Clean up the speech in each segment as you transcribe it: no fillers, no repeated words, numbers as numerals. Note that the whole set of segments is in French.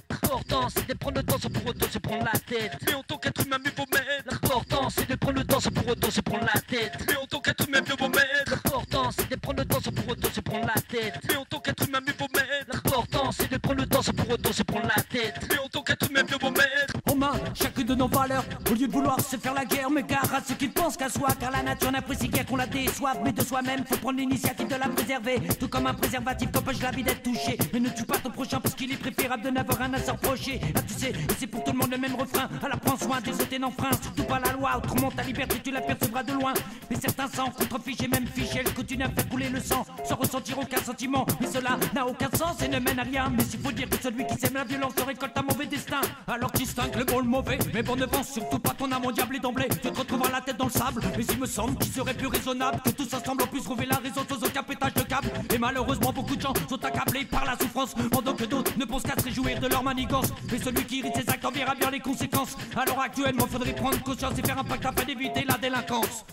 L'important c'est de prendre le temps sans pour autant se prendre la tête. Mais en tant qu'être humain mieux vaut mettre. L'important c'est de prendre le temps sans pour autant se prendre la tête. Mais en tant qu'être humain mieux vaut mettre. L'important c'est de prendre le temps sans pour autant se prendre la tête. Mais en tant qu'être humain mieux vaut mettre. L'important c'est de prendre le temps sans pour autant se prendre la tête. Mais en tant qu'être humain mieux vaut mettre. En main chacune de nos valeurs, au lieu de vouloir se faire la guerre, mais gare à ceux qui ne pensent qu'à soi, car la nature n'apprécie guère qu'on la déçoive, mais de soi-même faut prendre l'initiative de la préserver, tout comme un préservatif qu'empêche la vie d'être touchée. Mais ne tue pas ton prochain parce qu'il est préférable de n'avoir rien à se reprocher. Là tu sais, et c'est pour tout le monde le même refrain, alors prends soin des autres et n'enfreins surtout pas la loi, autrement ta liberté tu l'apercevras de loin. Mais certains s'en contrefichent et même fichés, elles continuent à faire couler le sang, sans ressentir aucun sentiment, mais cela n'a aucun sens et ne mène à rien. Mais s'il faut dire que celui qui sème la violence se récolte un mauvais destin, alors distingue le bon le mauvais, mais bon ne pense surtout pas ton âme au diable et d'emblée tu te retrouveras la tête dans le sable. Mais il me semble qu'il serait plus raisonnable que tous ensemble on puisse trouver la raison sans aucun pétage de câble. Et malheureusement beaucoup de gens sont accablés par la souffrance, pendant que d'autres ne pensent qu'à se réjouir de leur manigance. Mais celui qui irrite ses actes en verra bien les conséquences. Alors actuellement faudrait prendre conscience et faire un pacte afin d'éviter la délinquance.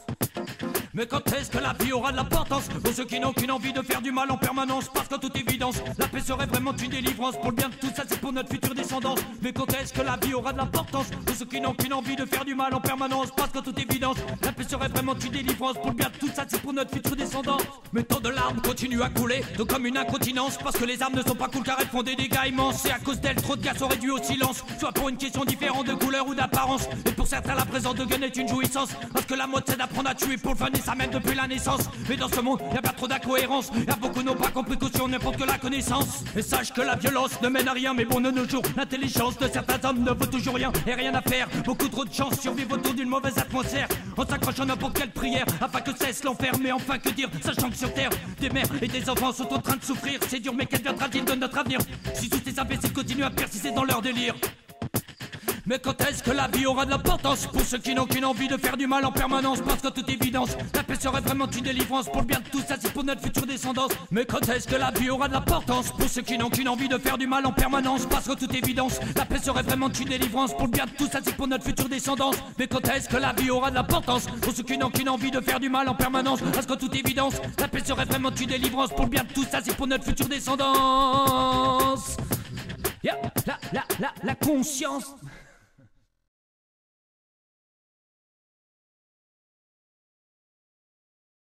Mais quand est-ce que la vie aura de l'importance pour ceux qui n'ont qu'une envie de faire du mal en permanence? Parce qu'en toute évidence, la paix serait vraiment une délivrance. Pour le bien de tout ça, c'est pour notre future descendance. Mais quand est-ce que la vie aura de l'importance pour ceux qui n'ont qu'une envie de faire du mal en permanence? Parce qu'en toute évidence, la paix serait vraiment une délivrance. Pour le bien de tout ça, c'est pour notre future descendance. Mais tant de larmes continuent à couler, tout comme une incontinence. Parce que les armes ne sont pas cool car elles font des dégâts immenses. Et à cause d'elles, trop de gars sont réduits au silence, soit pour une question différente de couleur ou d'apparence. Et pour certains, la présence de gun est une jouissance. Parce que la mode c'est d'apprendre à tuer pour le fun et ça même depuis la naissance. Mais dans ce monde, y'a bien trop d'incohérence. Y'a beaucoup n'ont pas compris qu'aussi on n'importe que la connaissance. Et sache que la violence ne mène à rien, mais bon de nos jours, l'intelligence de certains hommes ne vaut toujours rien et rien à faire. Beaucoup trop de chance survivre autour d'une mauvaise atmosphère, en s'accrochant à n'importe quelle prière, afin que cesse l'enfer. Mais enfin que dire, sachant que sur terre, des mères et des enfants sont en train de souffrir. C'est dur mais qu'adviendra-t-il de notre avenir si tous ces imbéciles continuent à persister dans leur délire? Mais quand est-ce que la vie aura de l'importance pour ceux qui n'ont qu'une envie de faire du mal en permanence? Parce qu'en toute évidence, la paix serait vraiment une délivrance. Pour le bien de tout ça, c'est pour notre future descendance. Mais quand est-ce que la vie aura de l'importance pour ceux qui n'ont qu'une envie de faire du mal en permanence? Parce qu'en toute évidence, la paix serait vraiment une délivrance. Pour le bien de tout ça, c'est pour notre future descendance. Mais quand est-ce que la vie aura de l'importance pour ceux qui n'ont qu'une envie de faire du mal en permanence? Parce qu'en toute évidence, la paix serait vraiment une délivrance. Pour le bien de tout ça, c'est pour notre future descendance. Yeah, la conscience.